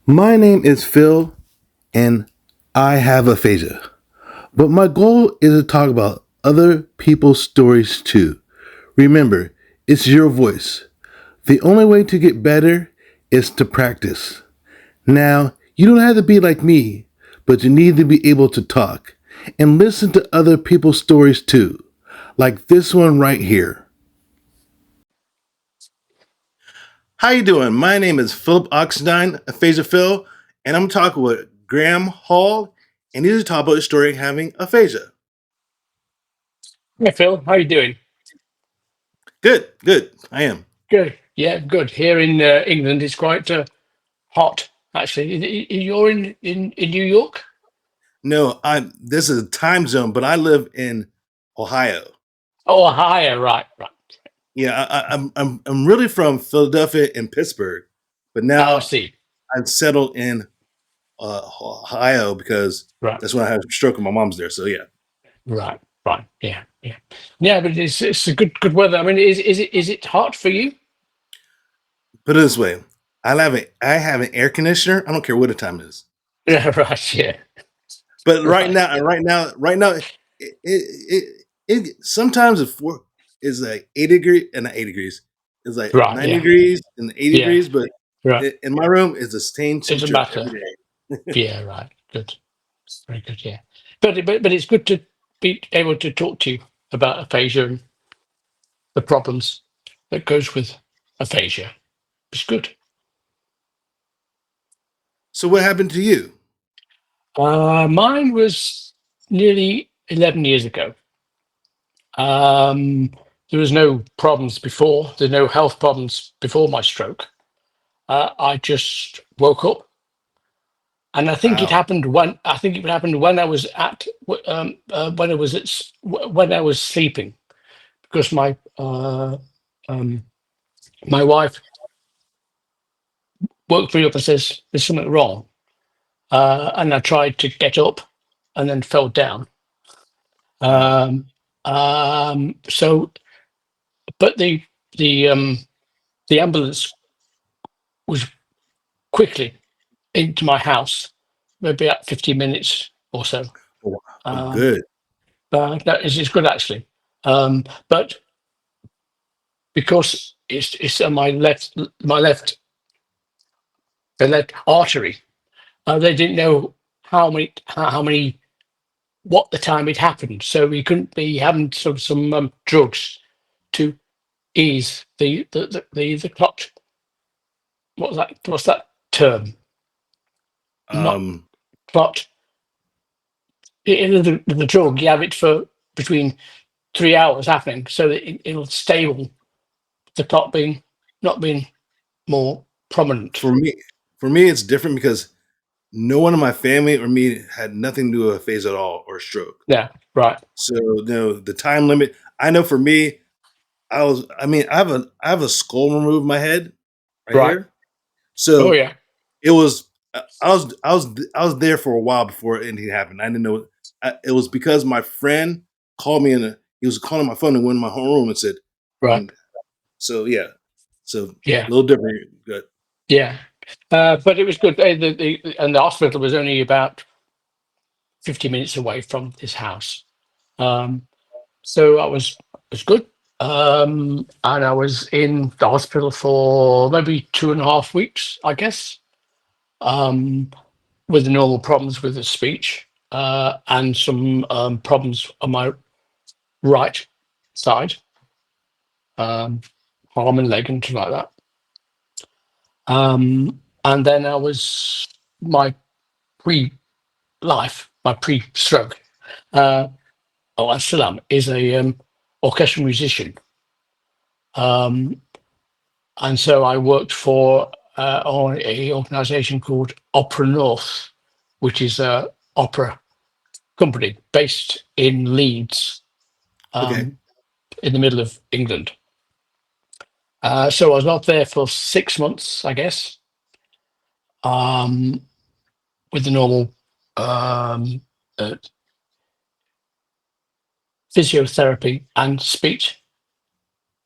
My name is Phil, and I have aphasia. But my goal is to talk about other people's stories too. Remember, it's your voice. The only way to get better is to practice. Now, you don't have to be like me, but you need to be able to talk and listen to other people's stories too, like this one right here. How you doing? My name is Philip Oxendine, Aphasia Phil, and I'm talking with Graham Hall, and he's to talk about the story of having aphasia. Hey Phil, how you doing? Good, good. I am. Good. Yeah, good. Here in England, it's quite hot. Actually, you're in New York? No, I. This is a time zone, but I live in Ohio. Oh, higher, right, right. Yeah, I'm really from Philadelphia and Pittsburgh, but Oh, I now see. I'm settled in Ohio because Right, that's when I had a stroke and my mom's there. So yeah. right, right. Yeah, yeah, yeah. But it's a good weather. I mean, is it hot for you? Put it this way, I have an air conditioner. I don't care what the time is. Yeah, right. Yeah, But right right. now, it sometimes it's like 8 degree and not 8 degrees. It's like Right. 90 Yeah, degrees and 80 degrees, yeah. but Right. in my room it's the same Doesn't temperature every matter. day. Yeah, right. Good. Very good. Yeah. But it's good to be able to talk to you about aphasia and the problems that goes with aphasia. It's good. So what happened to you? Mine was nearly 11 years ago. Um, there was no problems before. There were no health problems before my stroke. I just woke up, and Wow. I think it happened when I was when I was when I was sleeping because um, my wife woke me up and says there's something wrong, and I tried to get up, and then fell down. Wow. Um, so, but the um, the ambulance was quickly into my house, maybe about 15 minutes or so. Oh, oh, Um, good. but that is it's good actually. But because it's on my left the left artery, they didn't know how many what the time it happened, so we couldn't be having some drugs to ease the clot. What's that? What's that term? Not Um, clot. The drug you have it for between 3 hours happening, so that it'll stable the clot being not being more prominent. for me, for me, it's different because no one in my family or me had nothing to do with a phase at all or stroke. Yeah, right, So the time limit. I know for me, I have a skull removed in my head right right. here. Oh So yeah, it was I was there for a while before anything happened. I didn't know it was because my friend called me he was calling my phone and went in my home room and said, right, and so yeah, so a yeah, little different. Good. yeah. But it was good. And the hospital was only about 50 minutes away from this house. Um, so I was good. And I was in the hospital for maybe 2.5 weeks, I guess, um, with the normal problems with the speech and some problems on my right side, um, arm and leg and things like that. And then I was my my pre-stroke. Uh, oh, I still am. Is a orchestral musician, um, and so I worked for on a organisation called Opera North, which is a opera company based in Leeds, Okay. um, in the middle of England. So I was not there for 6 months, I guess, um, with the normal um, uh, physiotherapy and speech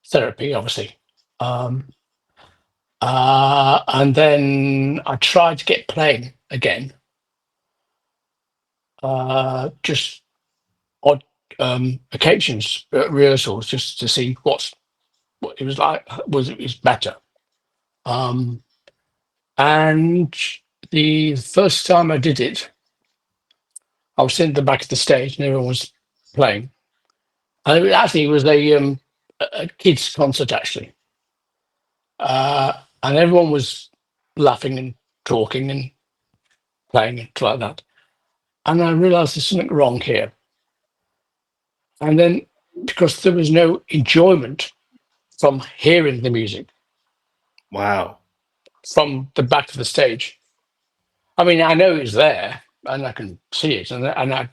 therapy, obviously. Um, And then I tried to get playing again, just odd occasions, rehearsals, just to see what it was like. Was it was better? Um, and the first time I did it, I was sitting at the back of the stage and everyone was playing. And it was a kids' concert actually, and everyone was laughing and talking and playing and like that. And I realised there's something wrong here. And then because there was no enjoyment from hearing the music Wow. from the back of the stage. I mean, I know it's there and I can see it, and I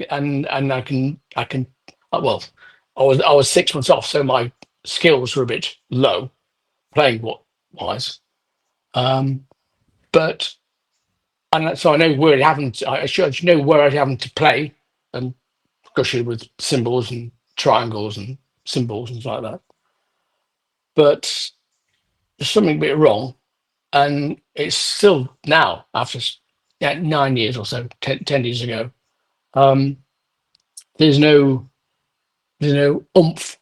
can. Well, I was 6 months off, so my skills were a bit low playing what wise. Um, but so I know where it happened. I should know where I happened to play and percussion with cymbals and triangles and cymbals and stuff like that. But there's something a bit wrong, and it's still now after 9 years or so, 10 years ago. Um, there's no oomph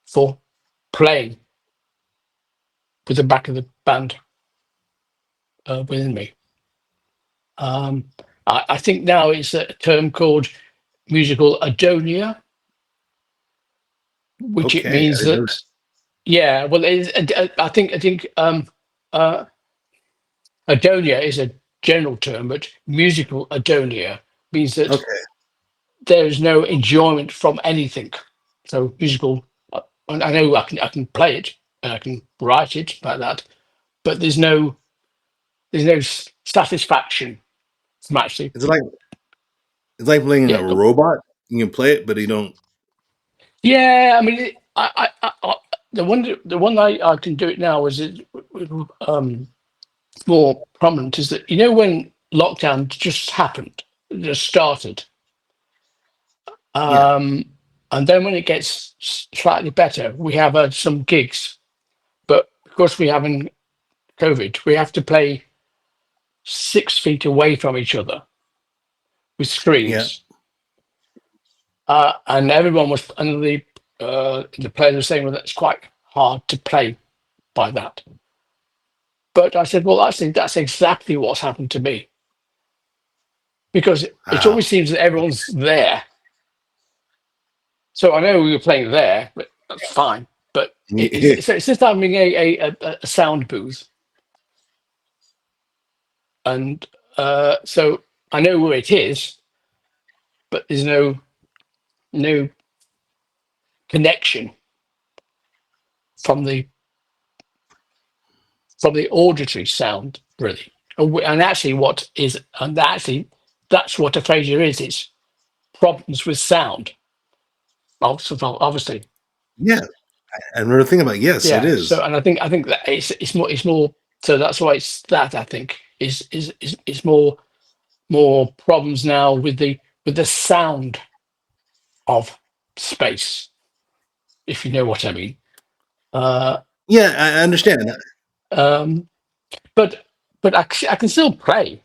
for playing with the back of the band within me. Um, I think now it's a term called musical adonia, which it Okay. I means didn't know that yeah, well, I think uh, adonia is a general term, but musical adonia means that. that Okay. there is no enjoyment from anything. So musical, and I know I can play it and I can write it like that, but there's no satisfaction from actually. It's like playing Yeah, a robot. You can play it, but you don't. yeah. I mean, the one I can do it now is it um, more prominent is that when lockdown just happened, just started, Yeah. um, and then when it gets slightly better, we have some gigs, but because we haven't COVID, we have to play 6 feet away from each other with Yeah. screens. And everyone was, and the players were saying, well, that's quite hard to play by that. But I said, well, actually, that's exactly what's happened to me because it Wow. always seems that everyone's there. So I know we were playing there, but that's fine. But it's just having a sound booth, and so I know where it is, but there's no connection from the auditory sound, really. And actually, that's what aphasia is. It's problems with sound, obviously. Yeah. I remember thinking about yes, it Yeah. So, is. and I think that it's more. So that's why it's that I think is more problems now with the sound of space, if you know what I mean. Uh, Yeah, I understand. um, but I can still play.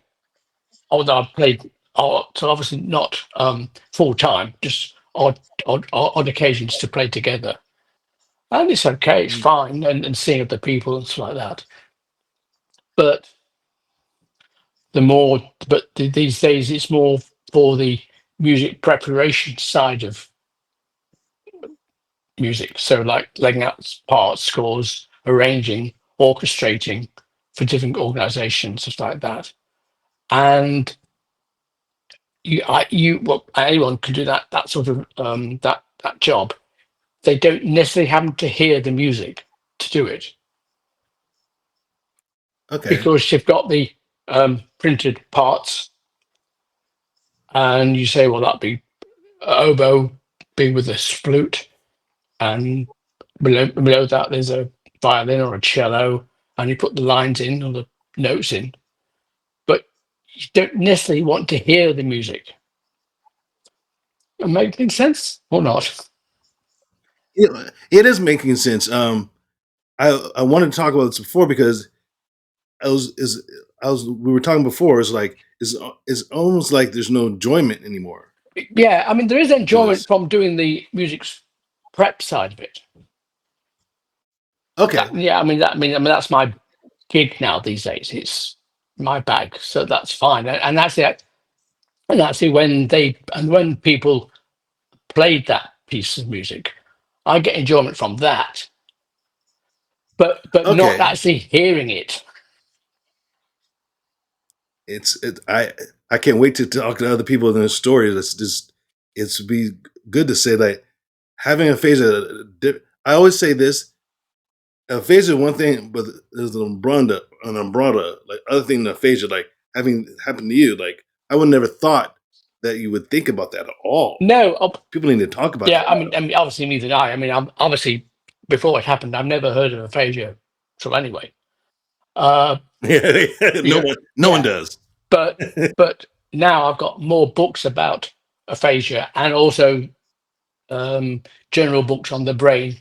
Although I've played, so obviously not full time, just odd occasions to play together, and it's okay, it's fine, and seeing other people and stuff like that. But these days it's more for the music preparation side of music. So like laying out parts, scores, arranging, orchestrating for different organisations, stuff like that. And anyone can do that sort of that job. They don't necessarily have to hear the music to do it Okay. because you've got the printed parts, and you say, well, that'd be oboe be with a flute, and below that there's a violin or a cello, and you put the lines in or the notes in, but you don't necessarily want to hear the music. Am I making sense or not? It is making sense. I wanted to talk about this before because I was is I was we were talking before. It's like it's almost like there's no enjoyment anymore Yeah, I mean, there is to enjoyment this. from doing the music prep side of it. Okay, Yeah, I mean, that's my gig now these days. It's my bag, so that's fine. And that's it. And actually, when people played that piece of music, I get enjoyment from that, but not okay. actually hearing it. I can't wait to talk to other people in their stories. It's be good to say that having aphasia. I always say this: aphasia is one thing, but there's an umbrella, like other thing than aphasia, like having happened to you. Like I would never thought that you would think about that at all. No, People need to talk about yeah, that I mean, obviously neither did I. I mean, I'm obviously before it happened, I've never heard of aphasia. So anyway, uh, stuff. yeah, No one yeah, does. but but now I've got more books about aphasia and also um, general books on the brain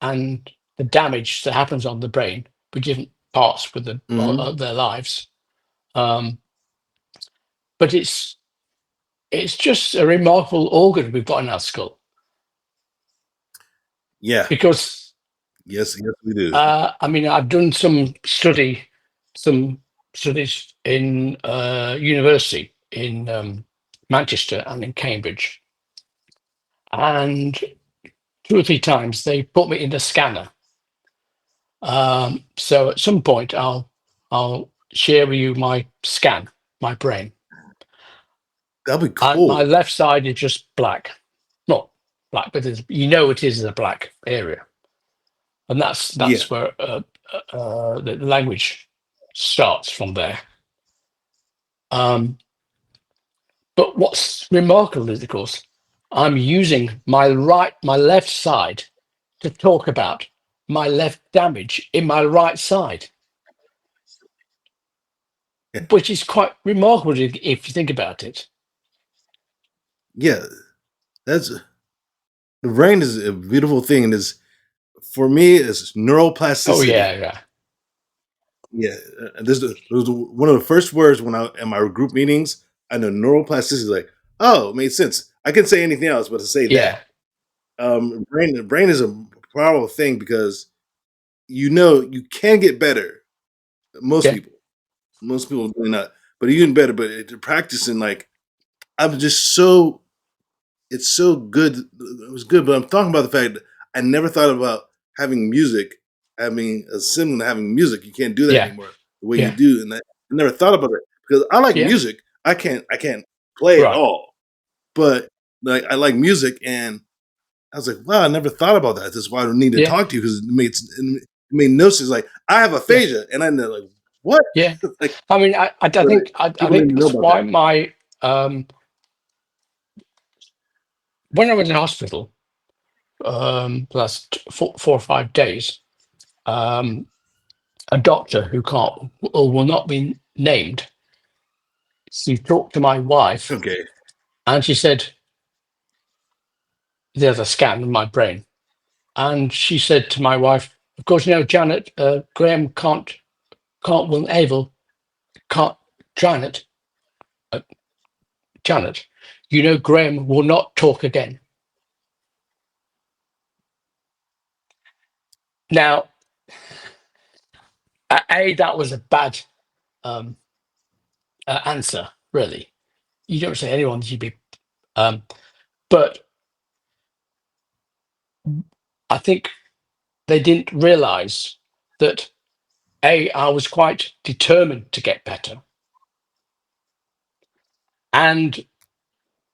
and the damage that happens on the brain with different parts with Hmm. their lives. Um, but it's just a remarkable organ we've got in our skull Yeah. because Yes, we do. I mean I've done some studies in university in Manchester and in Cambridge, and two or three times they put me in the scanner. So at some point I'll share with you my scan, my brain. That'd be And my cool. left side is just black, not black, but it is a black area, and Yeah. that's where the language starts from there. Um, but what's remarkable is, of course, I'm using my left side to talk about my left damage in my right side, which is quite remarkable if you think about it. Yeah. That's the brain is a beautiful thing, and is for me it's Oh neuroplasticity. yeah, yeah, Yeah, there's one of the first words when I in my group meetings. I know neuroplasticity. Like, oh, it made sense. I can say anything else, but to say yeah, that, the brain is a powerful thing because you know you can get better. Most yeah, people, most people do not, but you get better. But practicing, like, I'm just so it's so good. It was good, but I'm talking about the fact that I never thought about having music, having a similar to having music. You can't do that yeah, anymore the way you yeah, do, and I never thought about it because I like yeah. music. I can't play at Right. all, but like I like music, and I was like, wow, I never thought about that. That's why I need to Yeah, talk to you because it made no sense. Like I have yeah, aphasia, and I know like what, yeah. like, I mean, I but think I people need think to know that's about why that. my when I was in hospital last 4 or 5 days, um, a doctor who can't or will not be named, she talked to my wife Okay, and she said there's a scan of my brain, and she said to my wife, of course, Janet, Graham will able can't Janet, uh, Janet, Graham will not talk again. Now, that was a bad um, answer, really. You don't say anyone should be, um, but I think they didn't realise that I was quite determined to get better, and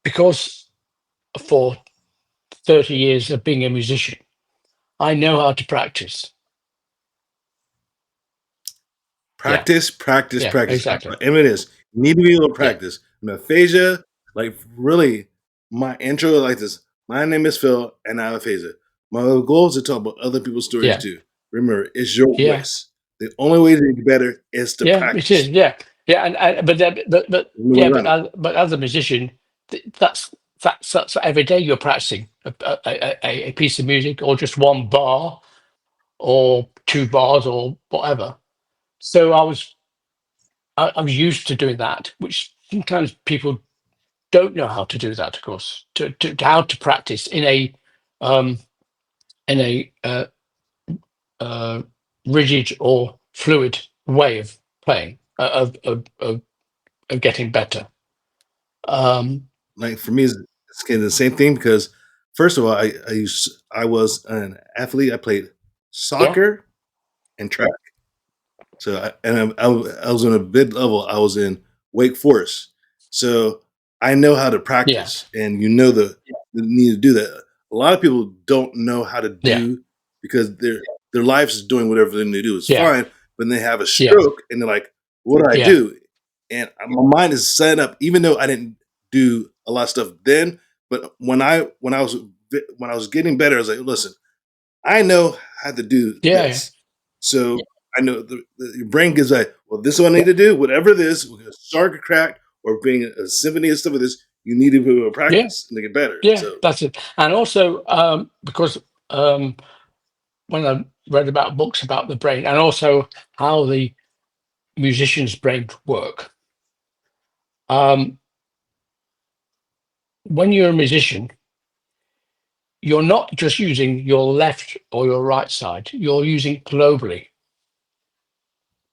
because for 30 years of being a musician, I know how to practice. Yeah, practice, practice, yeah, practice. exactly. I mean, it is. You need to be able to Yeah, practice. And aphasia, like really, my intro is like this. My name is Phil, and I have aphasia. My goal is to talk about other people's stories yeah, too. Remember, it's your yeah. voice. The only way to get better is to Yeah, it is. practice. Yeah, yeah, and No way yeah, around it. but as a musician, that's every day you're practicing a piece of music or just one bar or two bars or whatever. So I was. I was used to doing that, which sometimes people don't know how to do that. Of course, to how to practice um, in a rigid or fluid way of playing, of getting better. Like for me, it's kind of the same thing because first of all, I was an athlete. I played Yeah, soccer and track. So I was on a bid level. I was in Wake Forest, so I know how to practice, yes, and the need to do that. A lot of people don't know how to yeah, do because their lives is doing whatever they need to do is yeah, fine, but then they have a yeah, stroke and they're like, "What do I yeah, do?" And my mind is set up, even though I didn't do a lot of stuff then. But when I was getting better, I was like, "Listen, I know how to do yeah, yeah, this. So I know your brain gives like, well, this is what I need to do. Whatever this, we're gonna start a crack or being a symphony and stuff of this, you need to be able to yeah, practice and to get better. yeah. So That's it. And also because when I read about books about the brain and also how the musician's brain work, um, when you're a musician, you're not just using your left or your right side. You're using globally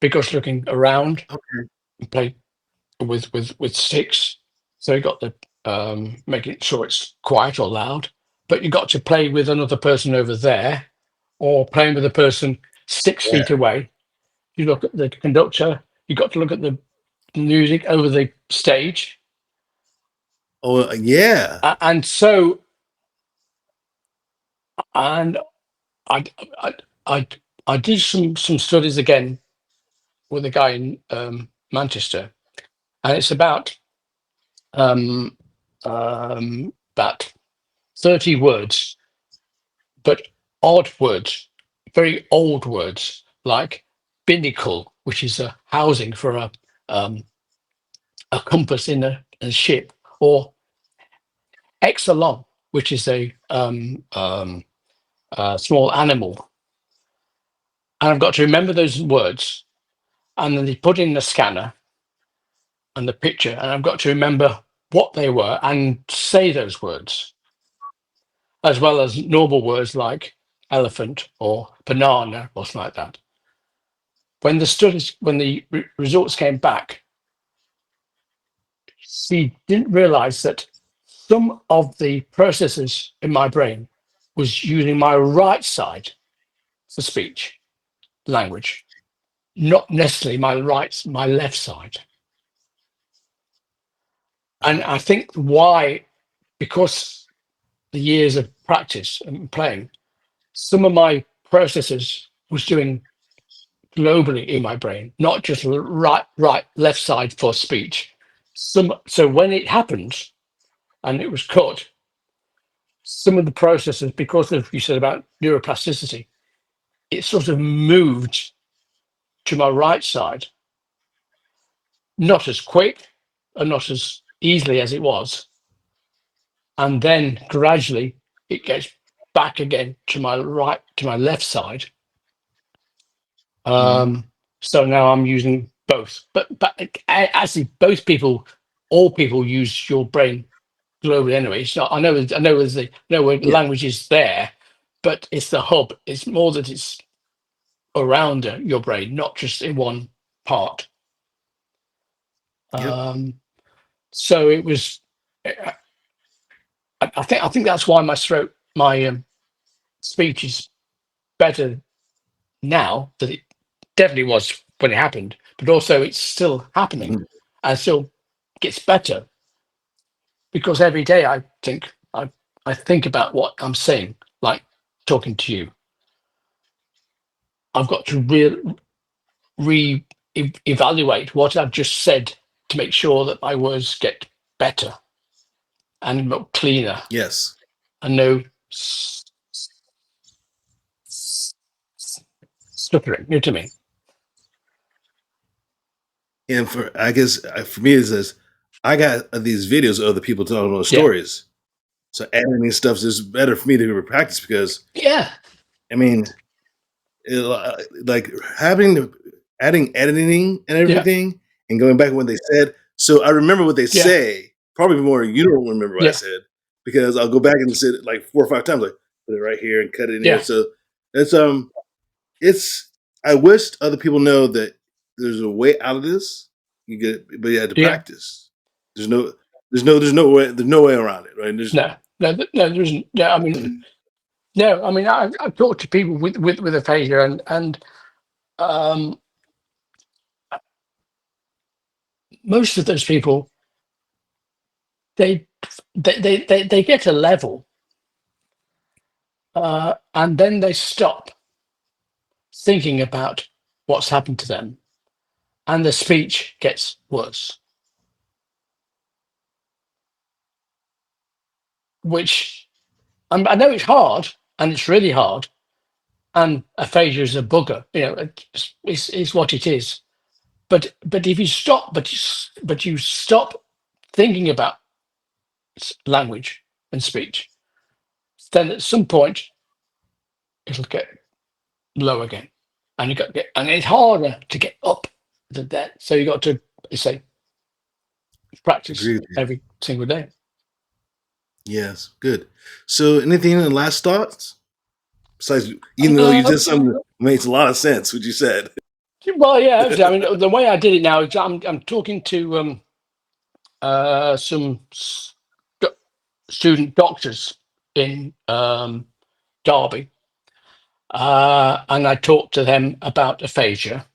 because looking around okay. and play with sticks. So you got the making sure it's quiet or loud, but you got to play with another person over there, or playing with a person 6 feet Yeah. away. You look at the conductor. You got to look at the music over the stage, Oh yeah. and so and I I I I did some studies again with a guy in Manchester, and it's um, about 30 words, but odd words, very old words like binnacle, which is a housing for um, a compass in a ship, or exalon, which is a small animal. And I've got to remember those words, and then they put in the scanner and the picture, and I've got to remember what they were and say those words, as well as normal words like elephant or banana or something like that. When the results came back, she didn't realize that some of the processes in my brain was using my right side for speech, language, not necessarily my left side. And I think why, because the years of practice and playing, some of my processes was doing globally in my brain, not just right, left side for speech. So when it happened and it was cut, some of the processes, because of you said about neuroplasticity, it sort of moved to my right side, not as quick and not as easily as it was, and then gradually it gets back again to my left side. Mhm. Um, so now I'm using both, but actually, all people use your brain globally anyway. It's not. I know where Yeah. language is there, but it's the hub. It's more that it's around your brain, not just in one part. Yep. Um, so it was. I think that's why my speech is better now than it definitely was when it happened, but also it's still happening Mhm. and still gets better because every day I think about what I'm saying, like talking to you. I've got to evaluate what I've just said to make sure that my words get better and more cleaner Yes. and no stuttering. You know what I mean? And for I guess for me, it's this. I got these videos of other people telling those Yeah, stories. So adding these stuff is better for me to practice because yeah, I mean, like having adding editing and yeah, everything and going back to what they said. So I remember what they Yeah, say, probably more you don't remember what I yeah, said because I'll go back and say it like 4 or 5 times, like put it right here and cut it in here. yeah, So it's it's I wish other people know that there's a way out of this. You get, but you have to yeah. practice. There's no, there's no way around it, right? There's No, no, no, there isn't. Yeah, I mean, no, I mean, I've talked to people with aphasia, and um, most of those people, they they get a level, and then they stop thinking about what's happened to them, and the speech gets worse, which I know it's hard, and it's really hard, and aphasia is a bugger, you know, it's what it is. But if you stop, but you stop thinking about language and speech, then at some point it'll get low again, and you got to get, and it's harder to get up than that. So you got to say agree practice with you. every single day. Yes, good. So anything in the last thoughts? Besides, even though you Uh, did something that makes a lot of sense, what you said. well, yeah, I mean, the way I did it now is I'm talking to some student doctors in Derby, and I talked to them about aphasia,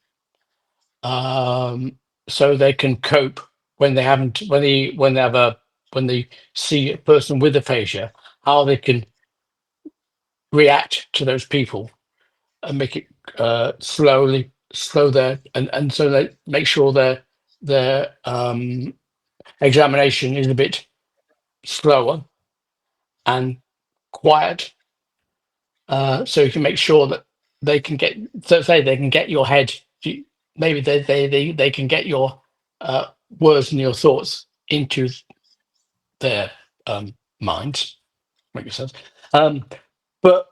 so they can cope when they haven't when they have a when they see a person with aphasia, how they can react to those people and make it slow their, and so they make sure their examination is a bit slower and quiet, so you can make sure that they can get, so say they can get your head, maybe they can get your uh, words and your thoughts into their minds. Make sense? Um, but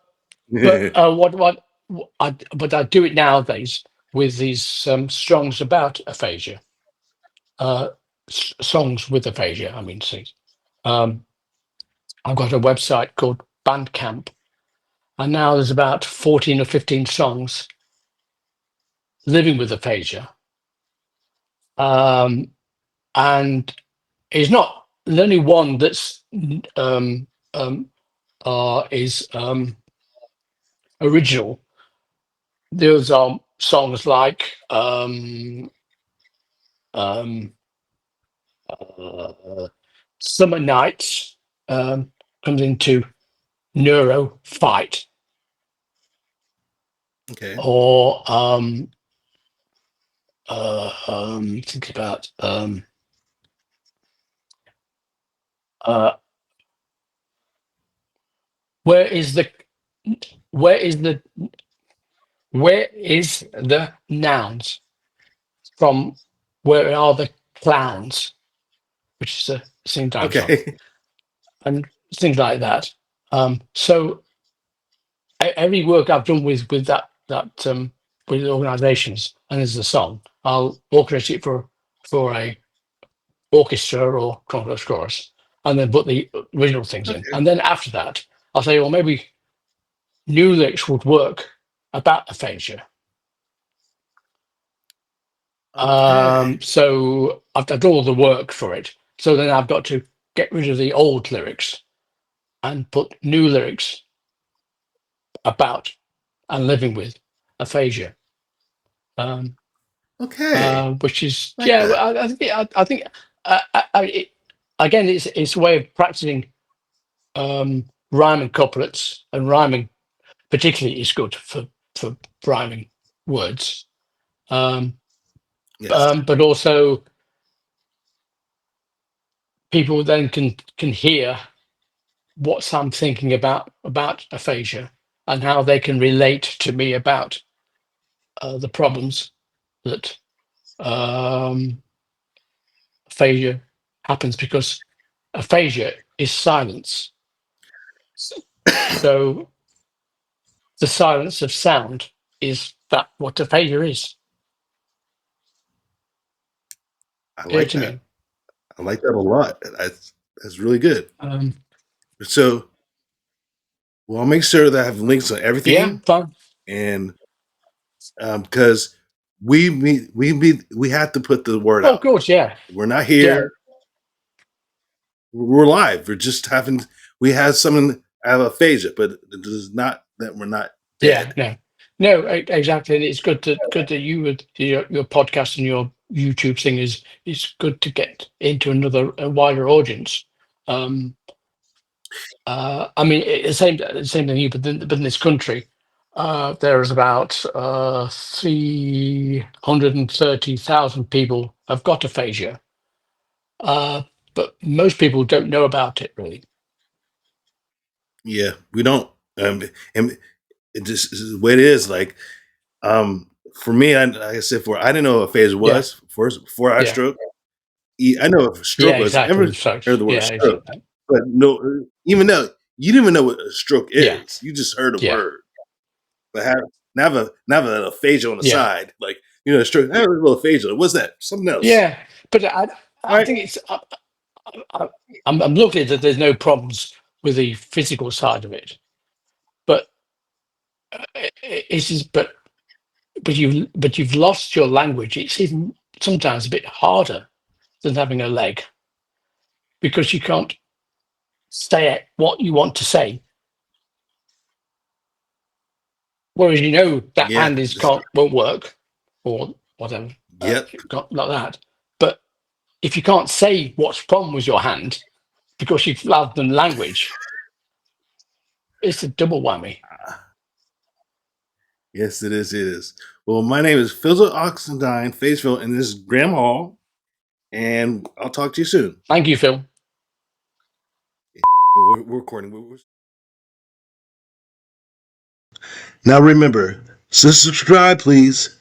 but I do it nowadays with these songs about aphasia, uh, songs with aphasia. I mean, sings. Um, I've got a website called Bandcamp, and now there's about 14 or 15 songs living with aphasia, and it's not there's only one that's is original. Those are songs like um, uh, Summer Nights, comes into Neuro Fight, Okay. or think about uh, where is the where is the where is the nouns from? Where are the clowns? Which is a sing down song, Okay. and things like that. So every work I've done with that with organisations, and there's a song, I'll orchestrate it for a orchestra or concourse chorus, and then put the original things in, Okay. and then after that, I'll say, well, maybe new lyrics would work about aphasia. Okay. So I've done all the work for it. So then I've got to get rid of the old lyrics and put new lyrics about and living with aphasia. Um, Okay. which is, Like yeah. that. I think again, it's a way of practicing rhyming couplets, and rhyming particularly is good for rhyming words. Um, Yes. but also people then can hear what I'm thinking about aphasia, and how they can relate to me about the problems that um, aphasia happens, because aphasia is silence. So the silence of sound is that what aphasia is. I Clear like to that. me. I like that a lot. That's really good. So, well, I'll make sure that I have links on Yeah, everything, fine. and because we have to put the word Oh, of out. course, yeah. We're not Yeah, here. We're live. We're just having. We have someone have aphasia, but it is not that we're not yeah, dead. no, exactly. And it's good that you would your podcast and your YouTube thing is good to get into a wider audience. I mean, the same thing you, but in this country, there is about 330,000 people have got aphasia, but most people don't know about it really. Yeah, we don't. And it just is the way it is. Like, for me, like I said, I didn't know what aphasia Yeah, was first before I had yeah, stroke. I know what stroke yeah, was. exactly. Ever So heard the word yeah, stroke? exactly. But no, even though you didn't even know what a stroke Yeah, is, you just heard a yeah, word. But have an aphasia on the yeah, side, like stroke. I have a little aphasia. What's that? Something else, yeah. But I, I right? think it's. I, I'm looking that there's no problems with the physical side of it, but it's just, but you've lost your language. It's even sometimes a bit harder than having a leg because you can't say what you want to say. Whereas that Yeah. hand won't work or whatever, Yep. like that. But if you can't say what's wrong with your hand because you've lost the language, it's a double whammy. Yes, it is. It is. Well, my name is Phil Oxendine, Faithville, and this is Graham Hall, and I'll talk to you soon. Thank you, Phil. We're recording. Now remember, subscribe, please.